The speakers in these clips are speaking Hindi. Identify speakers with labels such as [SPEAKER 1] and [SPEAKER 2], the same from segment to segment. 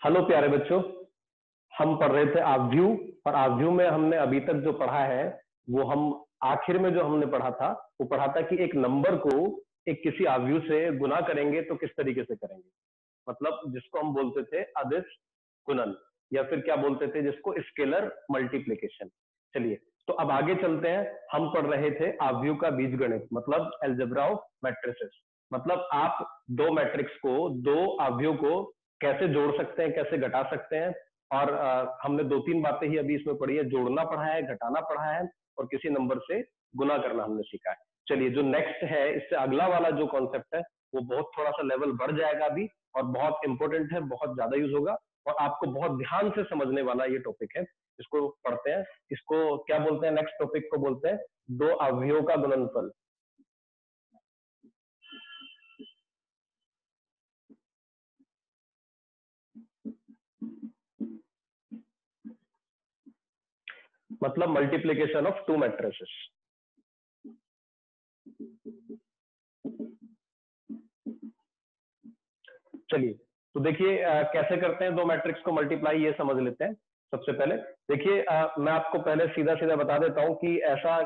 [SPEAKER 1] हेलो प्यारे बच्चों, हम पढ़ रहे थे आव्यूह। और आव्यूह में हमने अभी तक जो पढ़ा है वो हम आखिर में जो हमने पढ़ा था वो पढ़ा था कि एक नंबर को एक किसी आव्यूह से गुना करेंगे तो किस तरीके से करेंगे। मतलब जिसको हम बोलते थे अदिश गुणन, या फिर क्या बोलते थे जिसको स्केलर मल्टीप्लिकेशन। चलिए तो अब आगे चलते हैं। हम पढ़ रहे थे आव्यूह का बीजगणित, मतलब अलजेब्रा ऑफ मैट्रिसेस। मतलब आप दो मैट्रिक्स को, दो आव्यूह को कैसे जोड़ सकते हैं, कैसे घटा सकते हैं। और हमने दो तीन बातें ही अभी इसमें पढ़ी है, जोड़ना पढ़ा है, घटाना पढ़ा है और किसी नंबर से गुना करना हमने सीखा है। चलिए जो नेक्स्ट है, इससे अगला वाला जो कॉन्सेप्ट है वो बहुत थोड़ा सा लेवल बढ़ जाएगा अभी, और बहुत इंपॉर्टेंट है, बहुत ज्यादा यूज होगा और आपको बहुत ध्यान से समझने वाला ये टॉपिक है। इसको पढ़ते हैं। इसको क्या बोलते हैं? नेक्स्ट टॉपिक को बोलते हैं दो अवयवों का गुणनफल। मतलब मल्टीप्लीकेशन ऑफ टू मैट्रिसेस। चलिए तो देखिए कैसे करते हैं दो मैट्रिक्स को मल्टीप्लाई, ये समझ लेते हैं। सबसे पहले देखिए मैं आपको पहले सीधा सीधा बता देता हूं कि ऐसा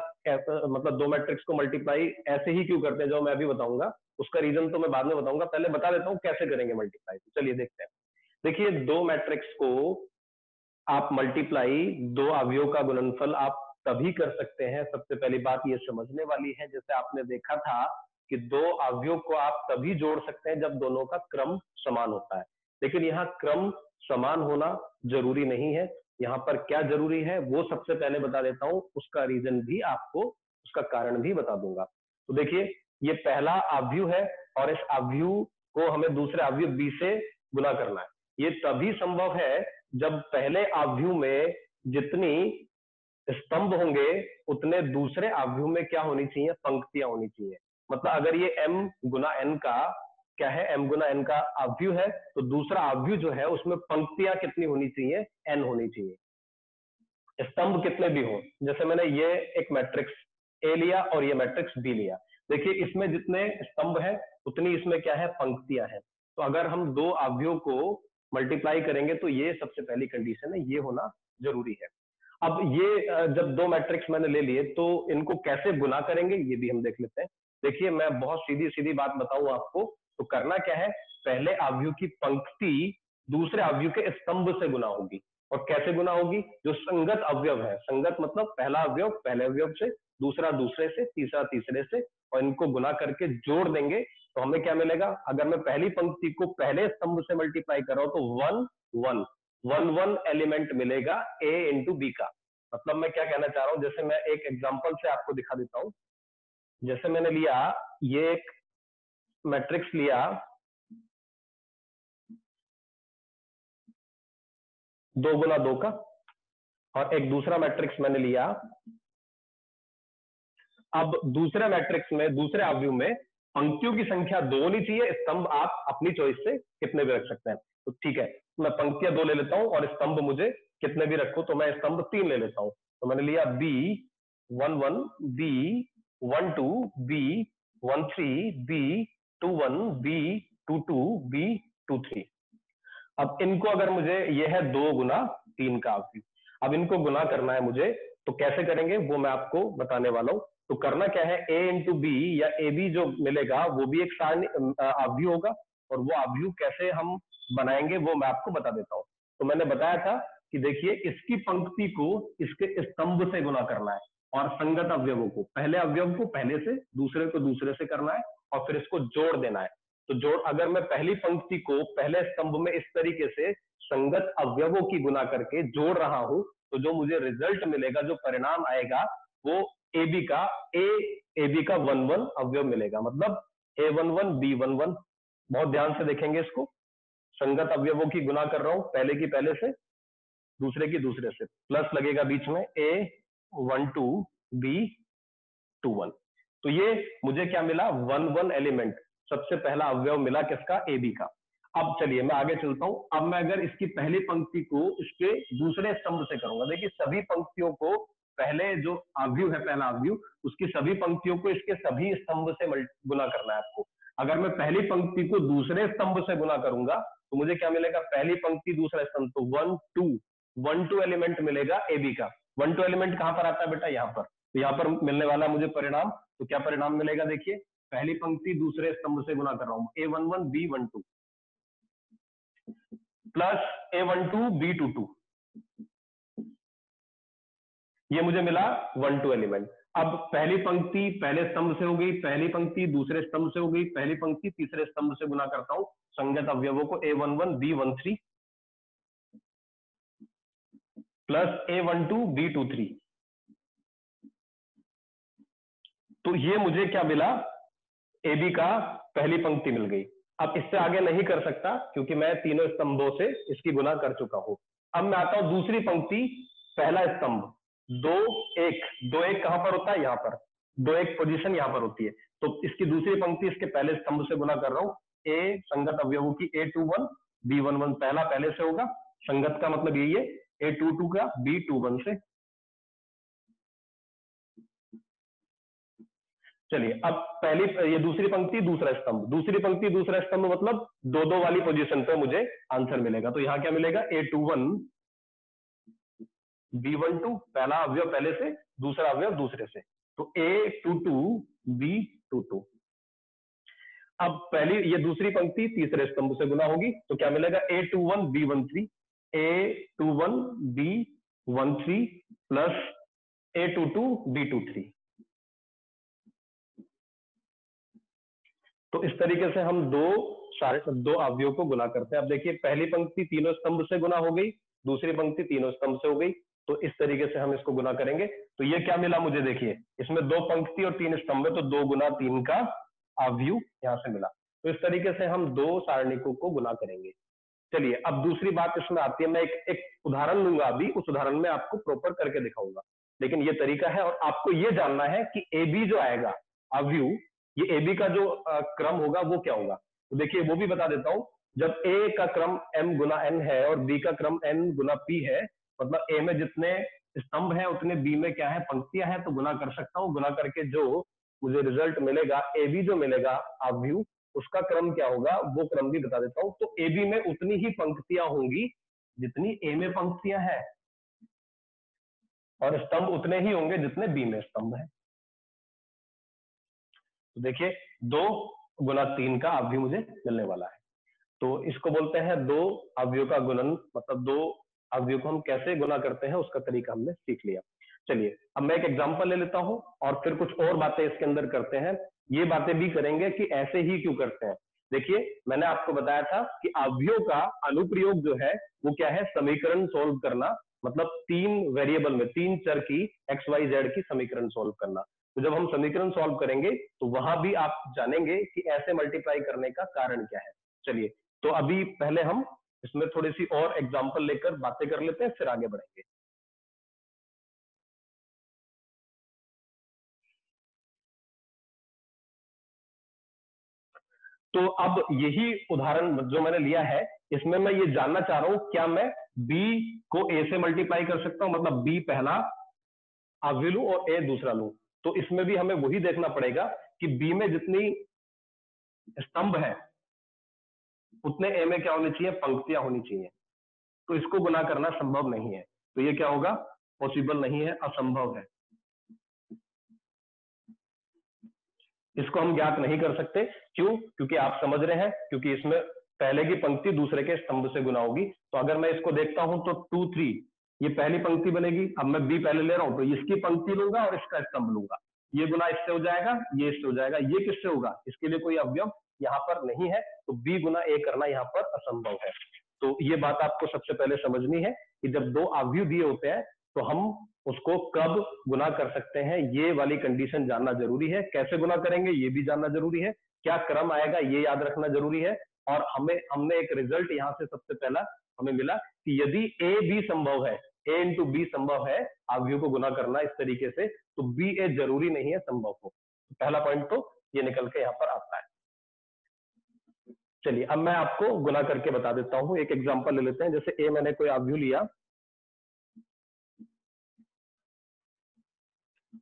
[SPEAKER 1] मतलब दो मैट्रिक्स को मल्टीप्लाई ऐसे ही क्यों करते हैं, जो मैं अभी बताऊंगा उसका रीजन तो मैं बाद में बताऊंगा। पहले बता देता हूं कैसे करेंगे मल्टीप्लाई। तो चलिए देखते हैं। देखिए दो मैट्रिक्स को आप मल्टीप्लाई, दो अवयवों का गुणनफल आप तभी कर सकते हैं। सबसे पहली बात ये समझने वाली है, जैसे आपने देखा था कि दो अवयवों को आप तभी जोड़ सकते हैं जब दोनों का क्रम समान होता है। लेकिन यहाँ क्रम समान होना जरूरी नहीं है। यहाँ पर क्या जरूरी है वो सबसे पहले बता देता हूं, उसका रीजन भी आपको, उसका कारण भी बता दूंगा। तो देखिए ये पहला अवयव है और इस अवयव को हमें दूसरे अवयव बी से गुना करना है। ये तभी संभव है जब पहले अवयव में जितनी स्तंभ होंगे उतने दूसरे अवयव में क्या होनी चाहिए? पंक्तियां होनी चाहिए। मतलब अगर ये m गुना n का क्या है, m गुना n का अवयव है, तो दूसरा अवयव जो है उसमें पंक्तियां कितनी होनी चाहिए? n होनी चाहिए। स्तंभ कितने भी हो, जैसे मैंने ये एक मैट्रिक्स ए लिया और ये मैट्रिक्स बी लिया। देखिए इसमें जितने स्तंभ है उतनी इसमें क्या है? पंक्तियां हैं। तो अगर हम दो अवयवों को मल्टीप्लाई करेंगे तो ये सबसे पहली कंडीशन है, ये होना जरूरी है। अब ये जब दो मैट्रिक्स मैंने ले लिए तो इनको कैसे गुना करेंगे ये भी हम देख लेते हैं। देखिए मैं बहुत सीधी सीधी बात बताऊं आपको, तो करना क्या है, पहले अवयव की पंक्ति दूसरे अवयव के स्तंभ से गुना होगी। और कैसे गुना होगी? जो संगत अवयव है, संगत मतलब पहला अवयव पहले अवयव से, दूसरा दूसरे से, तीसरा तीसरे से, और इनको गुना करके जोड़ देंगे तो हमें क्या मिलेगा? अगर मैं पहली पंक्ति को पहले स्तंभ से मल्टीप्लाई कर रहा हूं तो one one one one element मिलेगा ए इंटू बी का। मतलब मैं क्या कहना चाह रहा हूं, जैसे मैं एक एग्जांपल से आपको दिखा देता हूं। जैसे मैंने लिया, ये एक मैट्रिक्स लिया, दो गुना दो का, और एक दूसरा मैट्रिक्स मैंने लिया। अब दूसरे मैट्रिक्स में, दूसरे अवयव में पंक्तियों की संख्या दो होनी चाहिए, स्तंभ आप अपनी चॉइस से कितने भी रख सकते हैं। तो ठीक है, मैं पंक्तियां दो ले लेता हूं और स्तंभ मुझे कितने भी रखो, तो मैं स्तंभ तीन ले लेता हूं। तो मैंने लिया B one one, B one two, B one three, B two one, B two two, B two three. अब इनको अगर मुझे, ये है दो गुना तीन का अवयव, अब इनको गुना करना है मुझे, तो कैसे करेंगे वो मैं आपको बताने वाला हूं। तो करना क्या है, ए इंटू बी या ए बी जो मिलेगा वो भी एक सारणी अवयव होगा, और वो अवयव कैसे हम बनाएंगे वो मैं आपको बता देता हूं। तो मैंने बताया था कि देखिए इसकी पंक्ति को इसके स्तंभ से गुना करना है, और संगत अवयवों को, पहले अवयव को पहले से, दूसरे को दूसरे से करना है, और फिर इसको जोड़ देना है। तो जोड़, अगर मैं पहली पंक्ति को पहले स्तंभ में इस तरीके से संगत अवयवों की गुना करके जोड़ रहा हूं, तो जो मुझे रिजल्ट मिलेगा, जो परिणाम आएगा, वो ए बी का, ए बी का वन वन अवयव मिलेगा। मतलब A one one, B one one. बहुत ध्यान से देखेंगे इसको, संगत अवयवों की गुना कर रहा हूं, पहले की पहले से, दूसरे की दूसरे से, प्लस लगेगा बीच में, A one two, B two one. तो ये मुझे क्या मिला? वन वन एलिमेंट, सबसे पहला अवयव मिला किसका? ए बी का। अब चलिए मैं आगे चलता हूं। अब मैं अगर इसकी पहली पंक्ति को इसके दूसरे स्तंभ से करूंगा, देखिए सभी पंक्तियों को, पहले जो अवयव है, पहला अवयव, उसकी सभी पंक्तियों को इसके सभी स्तंभ से गुना करना है आपको। अगर मैं पहली पंक्ति को दूसरे स्तंभ से गुना करूंगा तो मुझे क्या मिलेगा, पहली पंक्ति दूसरा स्तंभ, तो 1 2 एलिमेंट मिलेगा ए बी का। 1 2 एलिमेंट कहां पर आता है बेटा, यहाँ पर, तो यहाँ पर मिलने वाला मुझे परिणाम। तो क्या परिणाम मिलेगा, देखिए पहली पंक्ति दूसरे स्तंभ से गुना कर रहा हूं, A11 B12 plus A12 B22, ये मुझे मिला 1 2 एलिमेंट। अब पहली पंक्ति पहले स्तंभ से हो गई, पहली पंक्ति दूसरे स्तंभ से हो गई, पहली पंक्ति तीसरे स्तंभ से गुना करता हूं संगत अवयवों को, A11 B13 plus A12 B23, तो ये मुझे क्या मिला, ए बी का पहली पंक्ति मिल गई। अब इससे आगे नहीं कर सकता क्योंकि मैं तीनों स्तंभों से इसकी गुना कर चुका हूं। अब मैं आता हूं दूसरी पंक्ति, पहला स्तंभ 2 1, 2 1 कहां पर होता है, यहां पर 2 1 पोजीशन यहां पर होती है, तो इसकी दूसरी पंक्ति इसके पहले स्तंभ से गुना कर रहा हूं, ए संगत अवयवों की A21 B11, पहला पहले से होगा, संगत का मतलब यही है, A22 का B21 से। चलिए अब पहली, ये दूसरी पंक्ति दूसरा स्तंभ, दूसरी पंक्ति दूसरा स्तंभ मतलब 2 2 वाली पोजीशन पे मुझे आंसर मिलेगा। तो यहां क्या मिलेगा, A21 B12, पहला अवयव पहले से, दूसरा अवयव दूसरे से, तो A22 B22। अब पहली ये दूसरी पंक्ति तीसरे स्तंभ से गुना होगी तो क्या मिलेगा, A21 B13, A21 B13 plus A22 B23। तो इस तरीके से हम दो अवयवों को गुना करते हैं। अब देखिए पहली पंक्ति तीनों स्तंभ से गुना हो गई, दूसरी पंक्ति तीनों स्तंभ से हो गई, तो इस तरीके से हम इसको गुना करेंगे। तो ये क्या मिला मुझे, देखिए इसमें 2 पंक्ति और 3 स्तंभ है, तो 2 गुना 3 का अवयव यहां से मिला। तो इस तरीके से हम 2 सारणिकों को गुना करेंगे। चलिए अब दूसरी बात इसमें आती है, मैं एक उदाहरण लूंगा अभी, उस उदाहरण में आपको प्रॉपर करके दिखाऊंगा, लेकिन ये तरीका है और आपको ये जानना है कि ए बी जो आएगा अवयव, ये ए बी का जो क्रम होगा वो क्या होगा। तो देखिए वो भी बता देता हूं, जब ए का क्रम m गुना n है और बी का क्रम n गुना p है, मतलब ए में जितने स्तंभ है उतने बी में क्या है, पंक्तियां हैं, तो गुना कर सकता हूं। गुना करके जो मुझे रिजल्ट मिलेगा, ए बी जो मिलेगा अवयव, उसका क्रम क्या होगा वो क्रम भी बता देता हूं। तो ए बी में उतनी ही पंक्तियां होंगी जितनी ए में पंक्तियां हैं, और स्तंभ उतने ही होंगे जितने बी में स्तंभ है। तो देखिए 2 गुना 3 का अवयव मुझे मिलने वाला है। तो इसको बोलते हैं 2 अवयव का गुणन, मतलब 2 अवयव को हम कैसे गुना करते हैं उसका तरीका हमने सीख लिया। चलिए अब मैं एक एग्जांपल ले लेता हूं और फिर कुछ और बातें इसके अंदर करते हैं। ये बातें भी करेंगे कि ऐसे ही क्यों करते हैं। देखिए मैंने आपको बताया था कि अवयव का अनुप्रयोग जो है वो क्या है, समीकरण सोल्व करना, मतलब 3 वेरिएबल में 3 चर की एक्स वाई जेड की समीकरण सोल्व करना। तो जब हम समीकरण सॉल्व करेंगे तो वहां भी आप जानेंगे कि ऐसे मल्टीप्लाई करने का कारण क्या है। चलिए तो अभी पहले हम इसमें थोड़ी सी और एग्जांपल लेकर बातें कर लेते हैं, फिर आगे बढ़ेंगे। तो अब यही उदाहरण जो मैंने लिया है, इसमें मैं ये जानना चाह रहा हूं क्या मैं b को a से मल्टीप्लाई कर सकता हूं, मतलब b पहला अवयव लूं और a दूसरा लूं। तो इसमें भी हमें वही देखना पड़ेगा कि b में जितनी स्तंभ है उतने a में क्या होनी चाहिए, पंक्तियां होनी चाहिए। तो इसको गुना करना संभव नहीं है, तो ये क्या होगा, पॉसिबल नहीं है, असंभव है। इसको हम ज्ञात नहीं कर सकते, क्यों, क्योंकि आप समझ रहे हैं, क्योंकि इसमें पहले की पंक्ति दूसरे के स्तंभ से गुना होगी। तो अगर मैं इसको देखता हूं तो 2 3 ये पहली पंक्ति बनेगी। अब मैं बी पहले ले रहा हूं तो इसकी पंक्ति लूंगा और इसका स्तंभ लूंगा, ये गुना इससे हो जाएगा, ये इससे हो जाएगा, ये किससे होगा, इसके लिए कोई अवयव यहाँ पर नहीं है, तो बी गुना ए करना यहाँ पर असंभव है। तो ये बात आपको सबसे पहले समझनी है कि जब 2 अवयव दिए होते हैं तो हम उसको कब गुना कर सकते हैं, ये वाली कंडीशन जानना जरूरी है। कैसे गुना करेंगे ये भी जानना जरूरी है, क्या क्रम आएगा ये याद रखना जरूरी है। और हमने एक रिजल्ट यहाँ से सबसे पहला हमें मिला कि यदि ए बी संभव है, ए इंटू बी संभव है अवयव को गुना करना इस तरीके से, तो बी ए जरूरी नहीं है संभव हो। पहला पॉइंट तो ये निकल के यहाँ पर आता है। चलिए अब मैं आपको गुना करके बता देता हूं, एक एग्जांपल ले लेते हैं। जैसे ए मैंने कोई अवयव लिया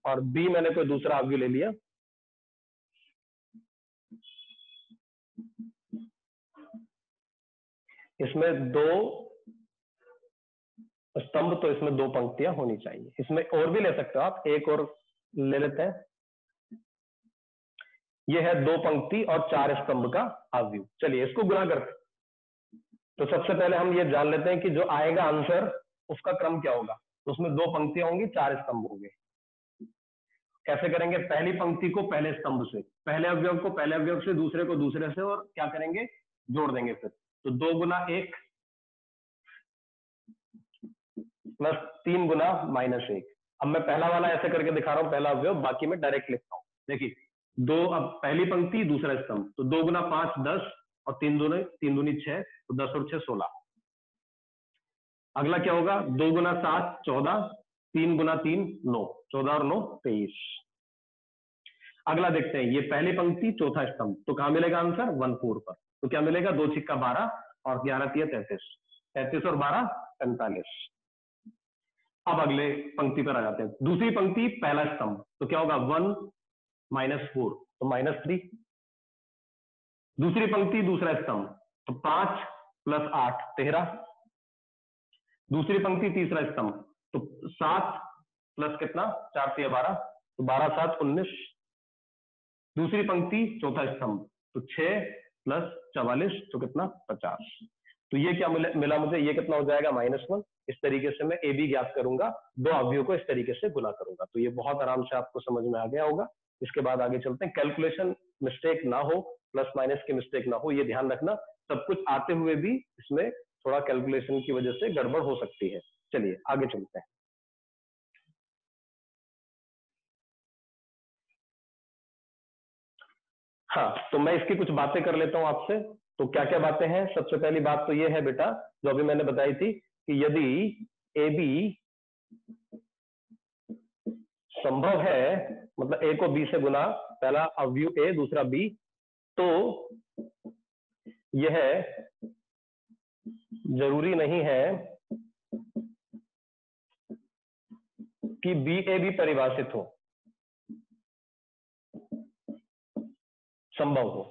[SPEAKER 1] और बी मैंने कोई दूसरा अवयव ले लिया, इसमें दो स्तंभ, तो इसमें दो पंक्तियां होनी चाहिए। इसमें और भी ले सकते हो आप, एक और ले लेते हैं। ये है दो पंक्ति और चार स्तंभ का अवयव। चलिए इसको गुणा करते। तो सबसे पहले हम ये जान लेते हैं कि जो आएगा आंसर उसका क्रम क्या होगा। तो उसमें दो पंक्तियां होंगी, चार स्तंभ होंगे। कैसे करेंगे? पहली पंक्ति को पहले स्तंभ से, पहले अवयव को पहले अवयव से, दूसरे को दूसरे से, और क्या करेंगे? जोड़ देंगे फिर। तो 2 गुना 1 प्लस 3 गुना -1। अब मैं पहला वाला ऐसे करके दिखा रहा हूं, पहला अवयव, बाकी मैं डायरेक्ट लिखता हूं। देखिए दो, अब पहली पंक्ति दूसरा स्तंभ, तो 2 गुना 5 10 और 3 दूनी 6, तो 10 और 6 16। अगला क्या होगा? 2 गुना 7 14, 3 गुना 3 9, 14 और 9 23। अगला देखते हैं, ये पहली पंक्ति चौथा स्तंभ, तो कहां मिलेगा आंसर? 1 4 पर। तो क्या मिलेगा? 2 छिक्का 12 और 11 3 33, 33 और 12 45। अब अगले पंक्ति पर आ जाते हैं। दूसरी पंक्ति पहला स्तंभ, तो क्या होगा? 1 -4, तो -3। दूसरी पंक्ति दूसरा स्तंभ, तो 5 + 8 13। दूसरी पंक्ति तीसरा स्तंभ, तो 7 प्लस कितना? 4 से 12, तो 12 7 19। दूसरी पंक्ति चौथा स्तंभ, तो 6 + 44, तो कितना? 50। तो ये क्या मिला मुझे? ये कितना हो जाएगा? -1। इस तरीके से मैं ए बी ज्ञात करूंगा, दो अवयवों को इस तरीके से गुना करूंगा। तो ये बहुत आराम से आपको समझ में आ गया होगा। इसके बाद आगे चलते हैं। कैलकुलेशन मिस्टेक ना हो, प्लस माइनस की मिस्टेक ना हो, ये ध्यान रखना। सब कुछ आते हुए भी इसमें थोड़ा कैलकुलेशन की वजह से गड़बड़ हो सकती है। चलिए आगे चलते हैं। हाँ, तो मैं इसकी कुछ बातें कर लेता हूं आपसे। तो क्या क्या बातें हैं? सबसे पहली बात तो ये है बेटा, जो अभी मैंने बताई थी, कि यदि ए बी संभव है, मतलब ए को बी से गुना, पहला अवयव ए दूसरा बी, तो यह जरूरी नहीं है कि बी ए बी परिभाषित हो, संभव हो।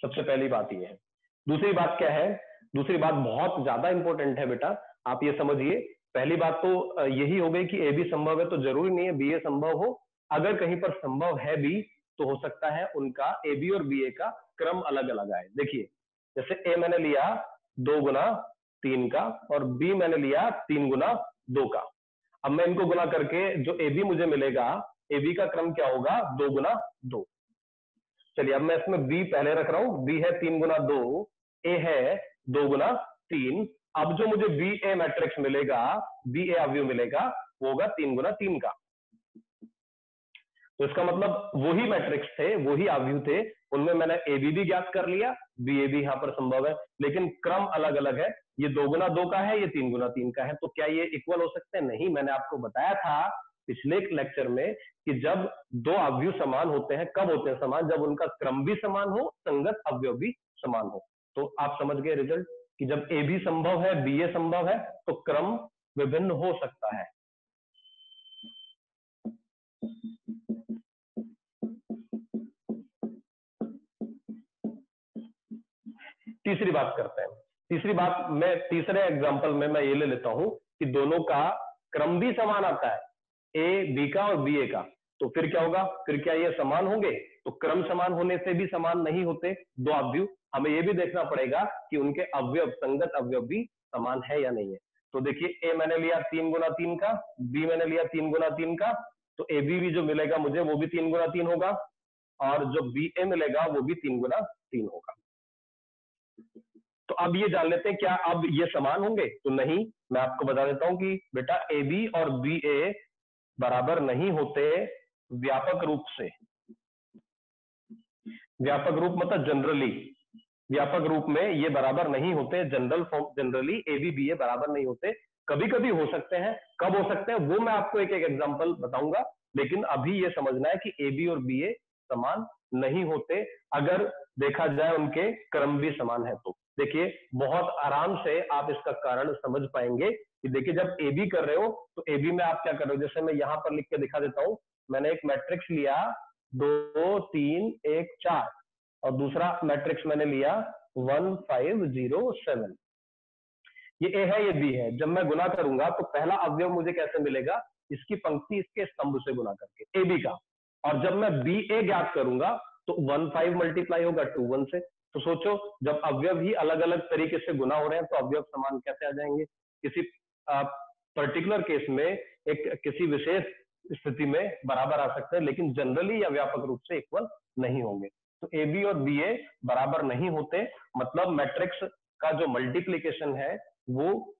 [SPEAKER 1] सबसे पहली बात यह है। दूसरी बात क्या है? दूसरी बात बहुत ज्यादा इंपॉर्टेंट है बेटा, आप ये समझिए। पहली बात तो यही हो गई कि ए बी संभव है, तो जरूरी नहीं है बी ए संभव हो। अगर कहीं पर संभव है बी, तो हो सकता है उनका ए बी और बी ए का क्रम अलग अलग आए। देखिए जैसे ए मैंने लिया 2 गुना 3 का, और बी मैंने लिया 3 गुना 2 का। अब मैं इनको गुना करके जो ए बी मुझे मिलेगा, ए बी का क्रम क्या होगा? 2 गुना 2। चलिए अब मैं इसमें बी पहले रख रहा हूं। बी है 3 गुना 2, ए है 2 गुना 3। अब जो मुझे बी ए मैट्रिक्स मिलेगा, बी ए अवयव मिलेगा, वो होगा 3 गुना 3 का। तो इसका मतलब वही मैट्रिक्स थे, वही अवयव थे, उनमें मैंने ए बी भी ज्ञात कर लिया, बी ए भी यहां पर संभव है, लेकिन क्रम अलग अलग है। ये 2 गुना 2 का है, ये 3 गुना 3 का है। तो क्या ये इक्वल हो सकते हैं? नहीं। मैंने आपको बताया था पिछले लेक्चर में कि जब दो अवयव समान होते हैं, कब होते हैं समान? जब उनका क्रम भी समान हो, संगत अवयव भी समान हो। तो आप समझ गए रिजल्ट, कि जब ए भी संभव है, बी ए संभव है, तो क्रम विभिन्न हो सकता है। तीसरी बात करते हैं। तीसरी बात, मैं तीसरे एग्जांपल में मैं ये ले लेता हूं कि दोनों का क्रम भी समान आता है, ए बी का और बी ए का। तो फिर क्या होगा? फिर क्या ये समान होंगे? तो क्रम समान होने से भी समान नहीं होते दो अवयव। हमें ये भी देखना पड़ेगा कि उनके अवयव, संगत अवयव भी समान है या नहीं है। तो देखिए ए मैंने लिया 3 गुना 3 का, बी मैंने लिया 3 गुना 3 का, तो ए बी भी जो मिलेगा मुझे, वो भी 3 गुना 3 होगा, और जो बी ए मिलेगा वो भी 3 गुना 3 होगा। तो अब ये जान लेते हैं, क्या अब ये समान होंगे? तो नहीं। मैं आपको बता देता हूं कि बेटा ए बी और बी ए बराबर नहीं होते व्यापक रूप से। व्यापक रूप मतलब जनरली, व्यापक रूप में ये बराबर नहीं होते। General form, generally A B B A बराबर नहीं होते। कभी कभी हो सकते हैं। कब हो सकते हैं वो मैं आपको एक एक एग्जांपल बताऊंगा, लेकिन अभी ये समझना है कि ए बी और बी ए समान नहीं होते, अगर देखा जाए उनके क्रम भी समान है तो। देखिए बहुत आराम से आप इसका कारण समझ पाएंगे कि देखिए जब ए बी कर रहे हो, तो ए बी में आप क्या कर रहे हो? जैसे मैं यहां पर लिख के दिखा देता हूं। मैंने एक मैट्रिक्स लिया 2 3 1 4, और दूसरा मैट्रिक्स मैंने लिया 1507। ये ए है, ये बी है। जब मैं गुना करूंगा तो पहला अवयव मुझे कैसे मिलेगा, इसकी पंक्ति इसके स्तंभ से गुना करके, ए बी का। और जब मैं बी ए ज्ञात करूंगा तो 15 मल्टीप्लाई होगा 21 से। तो सोचो, जब अवयव ही अलग अलग तरीके से गुना हो रहे हैं तो अवयव समान कैसे आ जाएंगे। किसी पर्टिकुलर केस में, एक किसी विशेष स्थिति में बराबर आ सकते हैं, लेकिन जनरली या व्यापक रूप से इक्वल नहीं होंगे। तो ए बी और बी ए बराबर नहीं होते, मतलब मैट्रिक्स का जो मल्टीप्लीकेशन है वो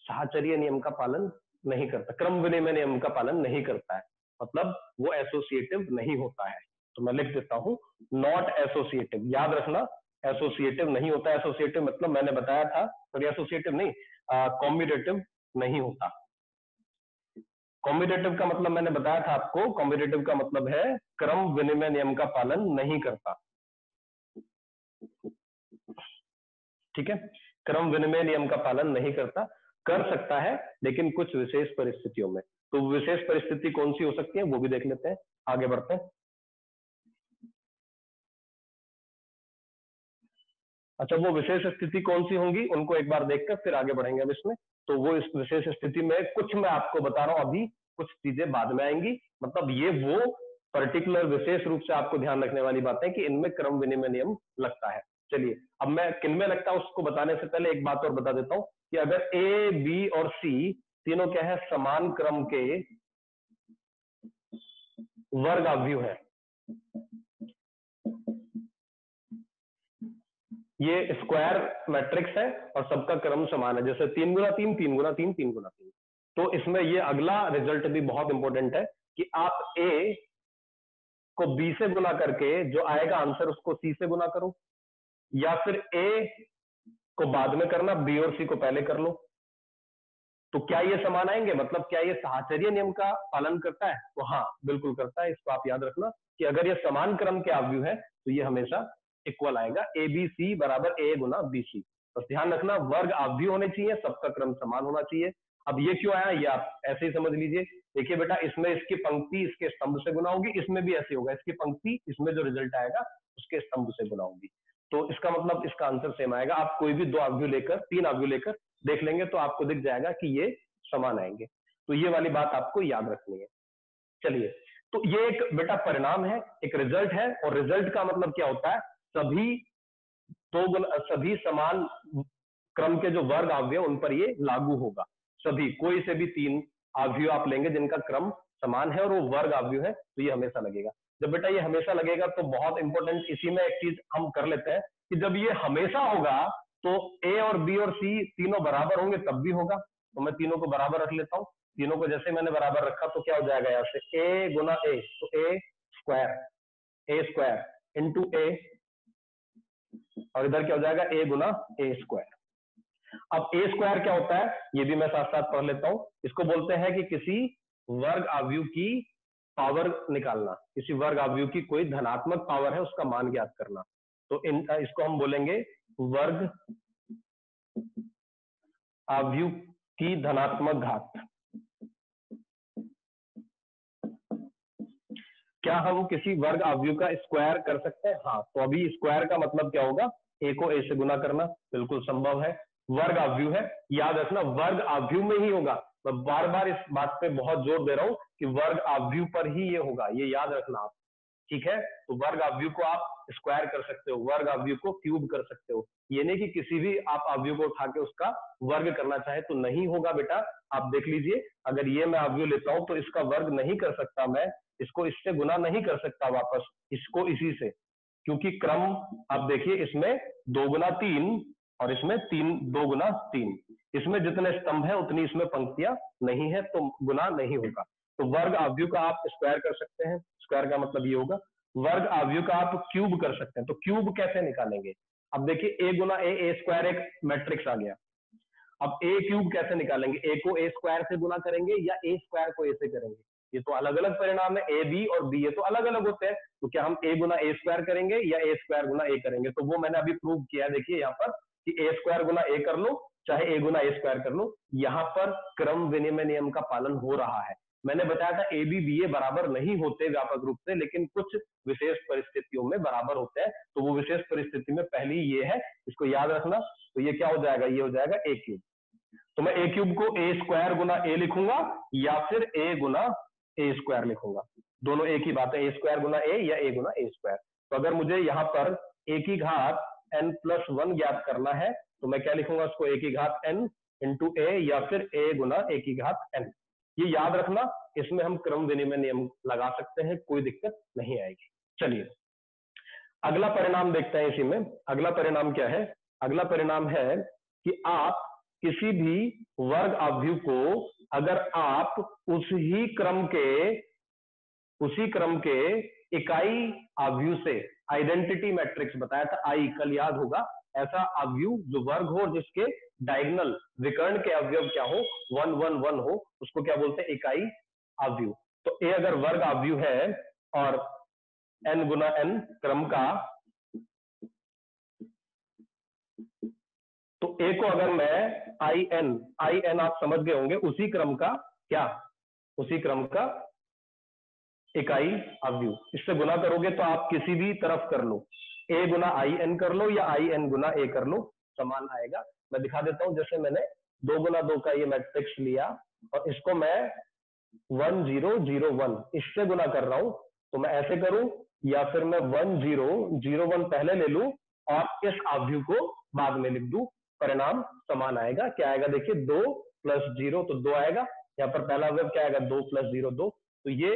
[SPEAKER 1] साहचर्य नियम का पालन नहीं करता, क्रम विनिमय नियम का पालन नहीं करता है, मतलब वो एसोसिएटिव नहीं होता है। तो मैं लिख देता हूं नॉट एसोसिएटिव। याद रखना, एसोसिएटिव नहीं होता। एसोसिएटिव मतलब मैंने बताया था, सॉरी एसोसिएटिव नहीं, कॉम्यूटेटिव नहीं होता। कॉम्यूटेटिव का मतलब मैंने बताया था आपको, कॉम्यूटेटिव का मतलब है क्रम विनिमय नियम का पालन नहीं करता। ठीक है, क्रम विनिमय नियम का पालन नहीं करता, कर सकता है लेकिन कुछ विशेष परिस्थितियों में। तो विशेष परिस्थिति कौन सी हो सकती है वो भी देख लेते हैं, आगे बढ़ते हैं। अच्छा, वो विशेष स्थिति कौन सी होंगी उनको एक बार देखकर फिर आगे बढ़ेंगे अब इसमें। तो वो इस विशेष स्थिति में कुछ मैं आपको बता रहा हूं अभी, कुछ चीजें बाद में आएंगी। मतलब ये वो पर्टिकुलर विशेष रूप से आपको ध्यान रखने वाली बात है कि इनमें क्रम विनिमय नियम लगता है। चलिए, अब मैं किनमें लगता है उसको बताने से पहले एक बात और बता देता हूं कि अगर ए बी और सी तीनों क्या है, समान क्रम के वर्ग अवयव है, ये स्क्वायर मैट्रिक्स है और सबका क्रम समान है, जैसे 3 गुना 3 3 गुना 3 3 गुना 3। तो इसमें ये अगला रिजल्ट भी बहुत इंपॉर्टेंट है कि आप ए को बी से गुना करके जो आएगा आंसर उसको सी से गुना करो, या फिर ए को बाद में करना, बी और सी को पहले कर लो। तो क्या ये समान आएंगे, मतलब क्या ये साहचर्य नियम का पालन करता है? तो हाँ, बिल्कुल करता है। इसको आप याद रखना कि अगर ये समान क्रम के अवयव है तो ये हमेशा इक्वल आएगा, ए बी सी बराबर ए गुना बी सी। बस ध्यान रखना, वर्ग अवयव होने चाहिए, सबका क्रम समान होना चाहिए। अब ये क्यों आया, ये आप ऐसे ही समझ लीजिए। देखिए बेटा, इसमें इसकी पंक्ति इसके स्तंभ से गुना होगी, इसमें भी ऐसे होगा, इसकी पंक्ति इसमें जो रिजल्ट आएगा उसके स्तंभ से गुना होगी। तो इसका मतलब इसका आंसर सेम आएगा। आप कोई भी दो अवयव लेकर, तीन अवयव लेकर देख लेंगे तो आपको दिख जाएगा कि ये समान आएंगे। तो ये वाली बात आपको याद रखनी है। चलिए, तो ये एक बेटा परिणाम है, एक रिजल्ट है, और रिजल्ट का मतलब क्या होता है, सभी समान क्रम के जो वर्ग अवयव उन पर ये लागू होगा। सभी, कोई से भी तीन अवयव आप लेंगे जिनका क्रम समान है और वो वर्ग अवयव है, तो ये हमेशा लगेगा। जब बेटा ये हमेशा लगेगा तो बहुत इंपॉर्टेंट इसी में एक चीज हम कर लेते हैं कि जब ये हमेशा होगा तो ए और बी और सी तीनों बराबर होंगे तब भी होगा। तो मैं तीनों को बराबर रख लेता हूं। तीनों को जैसे मैंने बराबर रखा तो क्या हो जाएगा, यहाँ से ए गुना ए, तो ए स्क्वायर इंटू ए, और इधर क्या हो जाएगा, ए गुना ए स्क्वायर। अब ए स्क्वायर क्या होता है ये भी मैं साथ साथ पढ़ लेता हूं। इसको बोलते हैं कि किसी वर्ग अवयव की पावर निकालना, किसी वर्ग अवयव की कोई धनात्मक पावर है उसका मान ज्ञात करना। तो इसको हम बोलेंगे वर्ग अवयव की धनात्मक घात। क्या हम किसी वर्ग अवयव का स्क्वायर कर सकते हैं? हाँ। तो अभी स्क्वायर का मतलब क्या होगा, ए को ए से गुना करना, बिल्कुल संभव है। वर्ग अवयव है, याद रखना वर्ग अवयव में ही होगा। मैं बार बार इस बात पे बहुत जोर दे रहा हूं कि वर्ग अवयव पर ही ये होगा, ये याद रखना आप। ठीक है, तो वर्ग अवयव को आप स्क्वायर कर सकते हो, वर्ग अवयव को क्यूब कर सकते हो। ये नहीं कि किसी भी आप अवयव को उठा के उसका वर्ग करना चाहे तो नहीं होगा बेटा। आप देख लीजिए, अगर ये मैं अवयव लेता हूं तो इसका वर्ग नहीं कर सकता मैं, इसको इससे गुना नहीं कर सकता वापस, इसको इसी से, क्योंकि क्रम आप देखिए इसमें 2 गुना 3 और इसमें 2 गुना 3, इसमें जितने स्तंभ है उतनी इसमें पंक्तियां नहीं है, तो गुना नहीं होगा। तो वर्ग अवयव का आप स्क्वायर कर सकते हैं, स्क्वायर का मतलब ये होगा। वर्ग अवयव का आप क्यूब कर सकते हैं, तो क्यूब कैसे निकालेंगे? अब देखिए ए गुना ए स्क्वायर एक मैट्रिक्स आ गया। अब ए क्यूब कैसे निकालेंगे, ए को ए स्क्वायर से गुना करेंगे या ए स्क्वायर को ए से करेंगे? ये तो अलग अलग परिणाम है, ए बी और बी, ये तो अलग अलग होते हैं। तो क्या हम ए गुना ए स्क्वायर करेंगे या ए स्क्वायर गुना ए करेंगे? तो वो मैंने अभी प्रूव किया है, देखिए यहाँ पर कि ए स्क्वायर गुना ए कर लो चाहे ए गुना ए स्क्वायर कर लो, यहाँ पर क्रम विनिमय नियम का पालन हो रहा है। मैंने बताया था ए बी बी ए बराबर नहीं होते व्यापक रूप से, लेकिन कुछ विशेष परिस्थितियों में बराबर होते हैं। तो वो विशेष परिस्थिति में पहली ये है, इसको याद रखना। तो ये क्या हो जाएगा, ये हो जाएगा ए क्यूब। तो मैं ए क्यूब को ए स्क्वायर गुना ए लिखूंगा या फिर ए गुना ए स्क्वायर लिखूंगा, दोनों एक ही बात है, ए स्क्वायर गुना ए या ए गुना ए स्क्वायर। तो अगर मुझे यहाँ पर ए की घात n+1 ज्ञात करना है तो मैं क्या लिखूंगा उसको, ए की घात n इंटू ए या फिर ए गुना ए की घात n। ये याद रखना, इसमें हम क्रम विनिमय नियम लगा सकते हैं, कोई दिक्कत नहीं आएगी। चलिए अगला परिणाम देखते हैं इसी में। अगला परिणाम क्या है, अगला परिणाम है कि आप किसी भी वर्ग आव्यूह को अगर आप उसी क्रम के इकाई आव्यूह से, आइडेंटिटी मैट्रिक्स बताया था आई, कल याद होगा, ऐसा आव्यूह जो वर्ग हो जिसके डायगोनल विकर्ण के अवयव क्या हो, 1 1 1 हो, उसको क्या बोलते हैं, इकाई आव्यूह। तो ए अगर वर्ग आव्यूह है और n गुना n क्रम का, तो ए को अगर मैं आई एन आप समझ गए होंगे, उसी क्रम का क्या, उसी क्रम का इकाई आव्यूह, इससे गुना करोगे तो आप किसी भी तरफ कर लो, ए गुना आई एन कर लो या आई एन गुना ए कर लो, समान आएगा। मैं दिखा देता हूं, जैसे मैंने 2 गुना 2 का ये मैट्रिक्स लिया और इसको मैं 1 0 0 1 इससे गुना कर रहा हूं, तो मैं ऐसे करूं या फिर मैं 1 0 0 1 पहले ले लूं और इस आव्यूह को बाद में लिख दूं, परिणाम समान आएगा। क्या आएगा देखिए, 2 + 0 तो 2 आएगा, यहाँ पर पहला अवयव क्या आएगा, 2 + 0 2। तो ये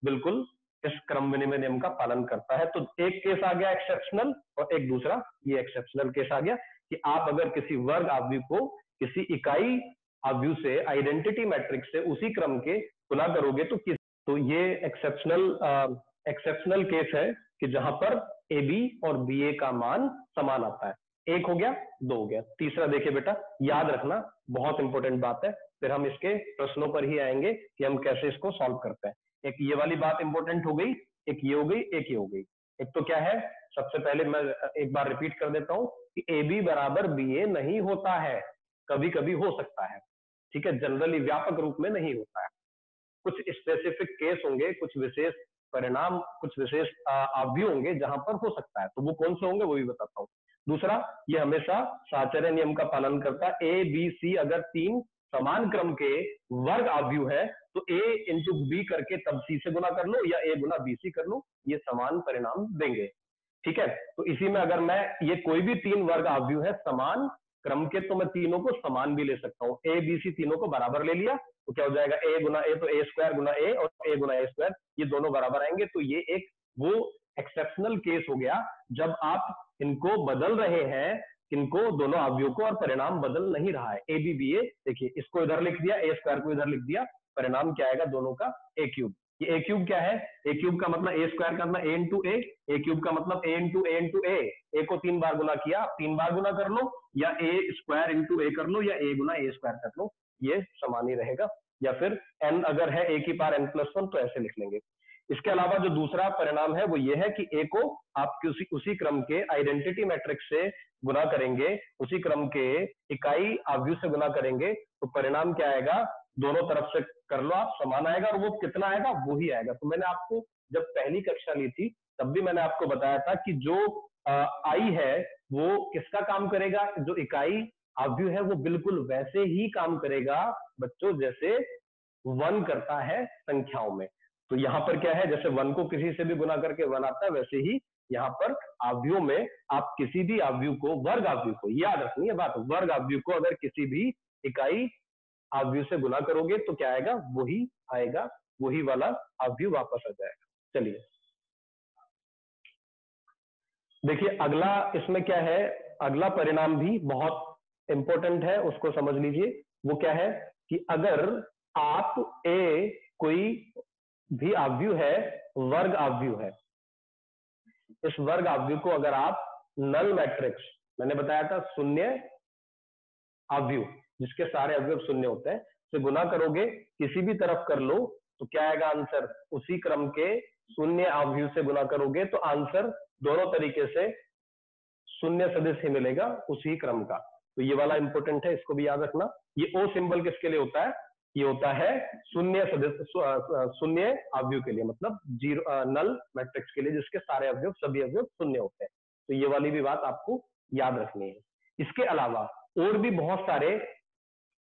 [SPEAKER 1] बिल्कुल इस क्रम विनिमय नियम का पालन करता है। तो एक केस आ गया एक्सेप्शनल और एक दूसरा ये एक्सेप्शनल केस आ गया कि आप अगर किसी वर्ग आव्यूह को किसी इकाई आव्यूह से, आइडेंटिटी मैट्रिक्स से उसी क्रम के गुना करोगे तो ये एक्सेप्शनल केस है कि जहां पर ए बी और बी ए का मान समान आता है। एक हो गया, 2 हो गया। तीसरा देखिए बेटा, याद रखना बहुत इंपॉर्टेंट बात है, फिर हम इसके प्रश्नों पर ही आएंगे कि हम कैसे इसको सॉल्व करते हैं। एक ये वाली बात इंपॉर्टेंट हो गई, एक ये हो गई, एक ये हो गई। एक तो क्या है, सबसे पहले मैं एक बार रिपीट कर देता हूं कि ए बी बराबर बी ए नहीं होता है, कभी कभी हो सकता है, ठीक है, जनरली व्यापक रूप में नहीं होता है। कुछ स्पेसिफिक केस होंगे, कुछ विशेष परिणाम, कुछ विशेष आव्यूह होंगे जहां पर हो सकता है, तो वो कौन से होंगे वो भी बताता हूँ। दूसरा, ये हमेशा साहचर्य नियम का पालन करता है। ए बी सी अगर 3 समान क्रम के वर्ग आव्यूह है तो ए इंटू बी करके तब सी से गुना कर लो या ए गुना बी सी कर लो, ये समान परिणाम देंगे, ठीक है। तो इसी में अगर मैं ये कोई भी 3 वर्ग आव्यूह है समान क्रम के, तो मैं तीनों को समान भी ले सकता हूँ। ए बी सी तीनों को बराबर ले लिया तो क्या हो जाएगा, ए गुना ए तो ए स्क्वायर गुना ए और ए गुना ए स्क्वायर, ये दोनों बराबर आएंगे। तो ये एक वो एक्सेप्शनल केस हो गया जब आप इनको बदल रहे हैं, किनको, दोनों आव्यूह को, और परिणाम बदल नहीं रहा है। ए बी बी ए, देखिए इसको इधर लिख दिया, ए स्क्वायर को इधर लिख दिया, परिणाम क्या आएगा दोनों का, ए क्यूब। ये ए क्यूब क्या है, ए क्यूब का मतलब ए स्क्वायर का मतलब ए इंटू ए क्यूब का मतलब ए इंटू ए इंटू ए को 3 बार गुना किया, 3 बार गुना कर लो या ए स्क्वायर इंटू ए कर लो या ए गुना ए स्क्वायर कर लो, ये समान ही रहेगा। या फिर n अगर है ए की पावर n+1 तो ऐसे लिख लेंगे। इसके अलावा जो दूसरा परिणाम है वो ये है कि ए को आप उसी क्रम के आइडेंटिटी मैट्रिक्स से गुना करेंगे, उसी क्रम के इकाई आव्यूह से गुना करेंगे, तो परिणाम क्या आएगा, दोनों तरफ से कर लो आप, समान आएगा, और वो कितना आएगा, वो ही आएगा। तो मैंने आपको जब पहली कक्षा ली थी तब भी मैंने आपको बताया था कि जो आई है वो किसका काम करेगा, जो इकाई आव्यूह है वो बिल्कुल वैसे ही काम करेगा बच्चों जैसे 1 करता है संख्याओं में। तो यहाँ पर क्या है, जैसे 1 को किसी से भी गुना करके 1 आता है, वैसे ही यहाँ पर आव्यूह में आप किसी भी आव्यूह को, वर्ग आव्यूह को, याद रखनी है बात, वर्ग आव्यूह को अगर किसी भी इकाई आव्यूह से गुना करोगे तो क्या आएगा, वही आएगा, वही वाला आव्यूह वापस आ जाएगा। चलिए देखिए अगला इसमें क्या है, अगला परिणाम भी बहुत इंपॉर्टेंट है, उसको समझ लीजिए। वो क्या है कि अगर आप कोई भी आव्यूह है, वर्ग आव्यूह है, इस वर्ग आव्यूह को अगर आप नल मैट्रिक्स, मैंने बताया था शून्य आव्यूह जिसके सारे अवयव शून्य होते हैं, से गुना करोगे, किसी भी तरफ कर लो, तो क्या आएगा आंसर, उसी क्रम के शून्य आव्यूह से गुना करोगे तो आंसर दोनों तरीके से शून्य सदिश ही मिलेगा उसी क्रम का। तो ये वाला इंपॉर्टेंट है, इसको भी याद रखना। ये ओ सिंबल किसके लिए होता है, ये होता है शून्य शून्य अवयव के लिए, मतलब जीरो नल मैट्रिक्स के लिए जिसके सारे अवयव सभी अवयव शून्य होते हैं। तो ये वाली भी बात आपको याद रखनी है। इसके अलावा और भी बहुत सारे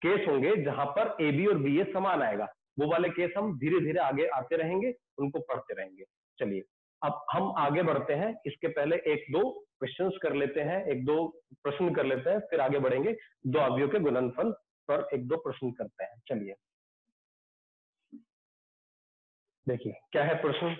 [SPEAKER 1] केस होंगे जहां पर ए बी और बी ए समान आएगा, वो वाले केस हम धीरे धीरे आगे आते रहेंगे, उनको पढ़ते रहेंगे। चलिए अब हम आगे बढ़ते हैं, इसके पहले एक दो क्वेश्चंस कर लेते हैं, एक दो प्रश्न कर लेते हैं, फिर आगे बढ़ेंगे। दो अवयव के गुणनफल पर एक दो प्रश्न करते हैं। चलिए देखिए क्या है प्रश्न।